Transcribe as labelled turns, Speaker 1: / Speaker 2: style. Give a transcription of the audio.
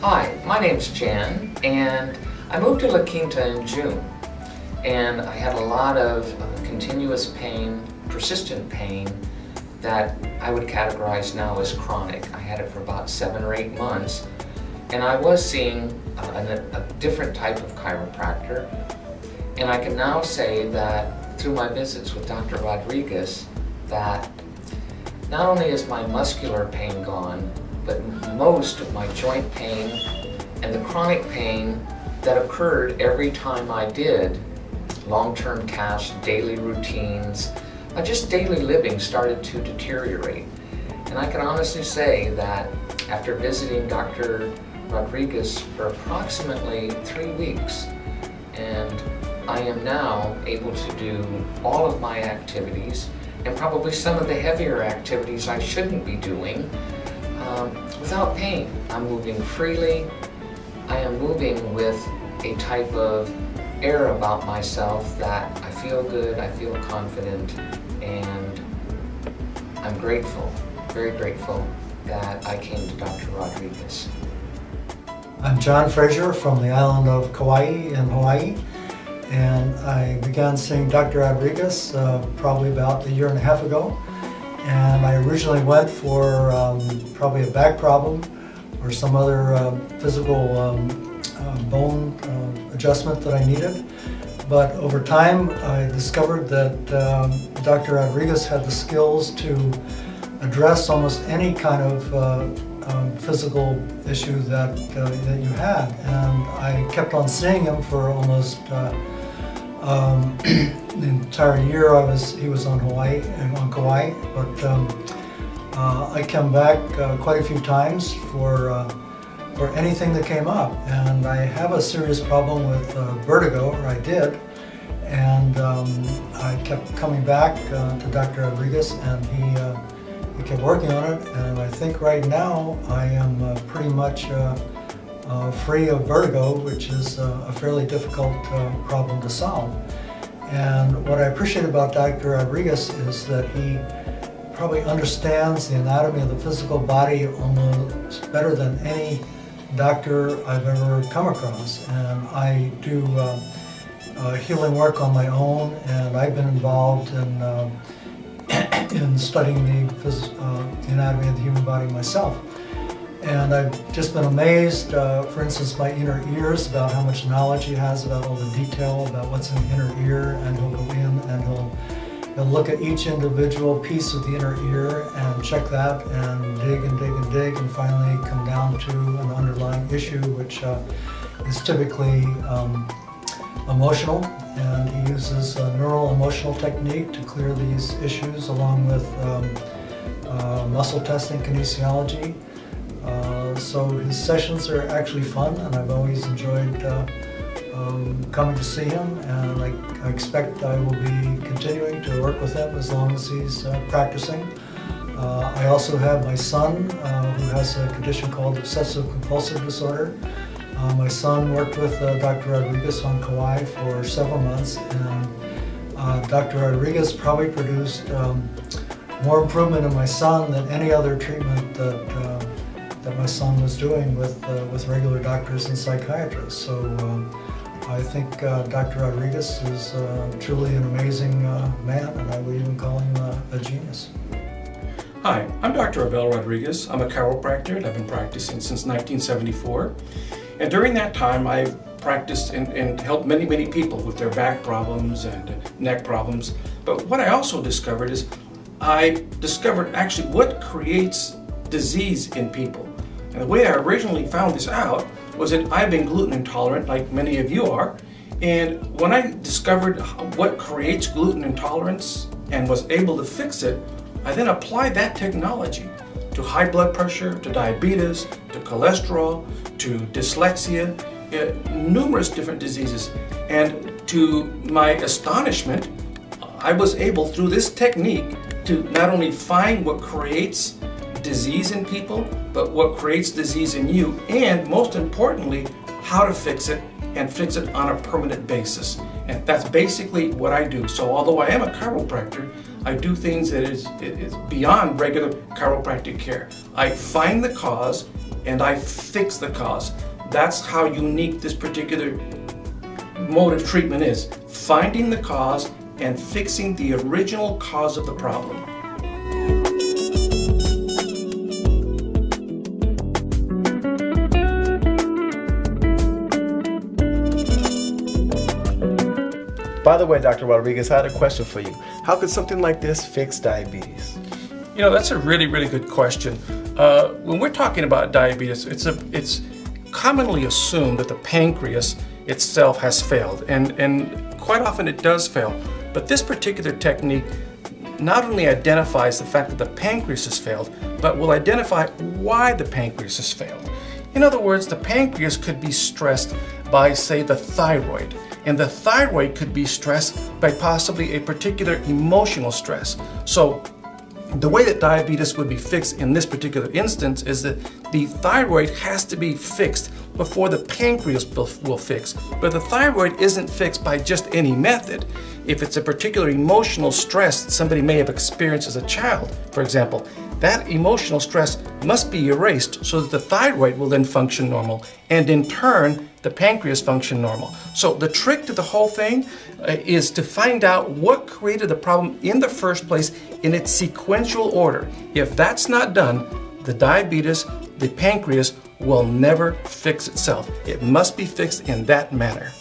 Speaker 1: Hi, my name's Jan, and I moved to La Quinta in June, and I had a lot of continuous pain, persistent pain, that I would categorize now as chronic. I had it for about 7 or 8 months, and I was seeing a different type of chiropractor, and I can now say that through my visits with Dr. Rodriguez, that not only is my muscular pain gone, but most of my joint pain and the chronic pain that occurred every time I did long-term tasks, daily routines, just daily living started to deteriorate. And I can honestly say that after visiting Dr. Rodriguez for approximately 3 weeks, and I am now able to do all of my activities and probably some of the heavier activities I shouldn't be doing without pain. I'm moving freely. I am moving with a type of air about myself that I feel good, I feel confident, and I'm grateful, very grateful that I came to Dr. Rodriguez.
Speaker 2: I'm John Frazier from the island of Kauai in Hawaii, and I began seeing Dr. Rodriguez probably about 1.5 years ago. And I originally went for probably a back problem or some other physical bone adjustment that I needed. But over time, I discovered that Dr. Rodriguez had the skills to address almost any kind of physical issue that you had. And I kept on seeing him for almost the entire year he was on Hawaii and on Kauai, but I came back quite a few times for anything that came up, and I have a serious problem with vertigo, or I did, and I kept coming back to Dr. Rodriguez, and he kept working on it, and I think right now I am pretty much free of vertigo, which is a fairly difficult problem to solve. And what I appreciate about Dr. Rodriguez is that he probably understands the anatomy of the physical body almost better than any doctor I've ever come across. And I do healing work on my own, and I've been involved in studying the anatomy of the human body myself. And I've just been amazed, for instance, my inner ears, about how much knowledge he has about all the detail about what's in the inner ear, and he'll go in and he'll look at each individual piece of the inner ear and check that and dig and dig and dig and finally come down to an underlying issue, which is typically emotional, and he uses a neural emotional technique to clear these issues, along with muscle testing, kinesiology. So his sessions are actually fun, and I've always enjoyed coming to see him, and I expect I will be continuing to work with him as long as he's practicing. I also have my son who has a condition called obsessive compulsive disorder. My son worked with Dr. Rodriguez on Kauai for several months, and Dr. Rodriguez probably produced more improvement in my son than any other treatment that my son was doing with regular doctors and psychiatrists. So I think Dr. Rodriguez is truly an amazing man, and I would even call him a genius.
Speaker 3: Hi, I'm Dr. Abel Rodriguez. I'm a chiropractor, and I've been practicing since 1974. And during that time, I've practiced and helped many people with their back problems and neck problems. But what I also discovered is I discovered actually what creates disease in people. And the way I originally found this out was that I've been gluten intolerant, like many of you are. And when I discovered what creates gluten intolerance and was able to fix it, I then applied that technology to high blood pressure, to diabetes, to cholesterol, to dyslexia, numerous different diseases. And to my astonishment, I was able, through this technique, to not only find what creates disease in people, but what creates disease in you, and most importantly, how to fix it, and fix it on a permanent basis. And that's basically what I do. So although I am a chiropractor, I do things that is beyond regular chiropractic care. I find the cause and I fix the cause. That's how unique this particular mode of treatment is. Finding the cause and fixing the original cause of the problem.
Speaker 4: By the way, Dr. Rodriguez, I had a question for you. How could something like this fix diabetes?
Speaker 3: You know, that's a really, really good question. When we're talking about diabetes, it's commonly assumed that the pancreas itself has failed, and quite often it does fail. But this particular technique not only identifies the fact that the pancreas has failed, but will identify why the pancreas has failed. In other words, the pancreas could be stressed by, say, the thyroid. And the thyroid could be stressed by possibly a particular emotional stress. So the way that diabetes would be fixed in this particular instance is that the thyroid has to be fixed before the pancreas will fix. But the thyroid isn't fixed by just any method. If it's a particular emotional stress that somebody may have experienced as a child, for example, that emotional stress must be erased so that the thyroid will then function normal, and in turn, the pancreas function normal. So the trick to the whole thing is to find out what created the problem in the first place in its sequential order. If that's not done, the diabetes, the pancreas, will never fix itself. It must be fixed in that manner.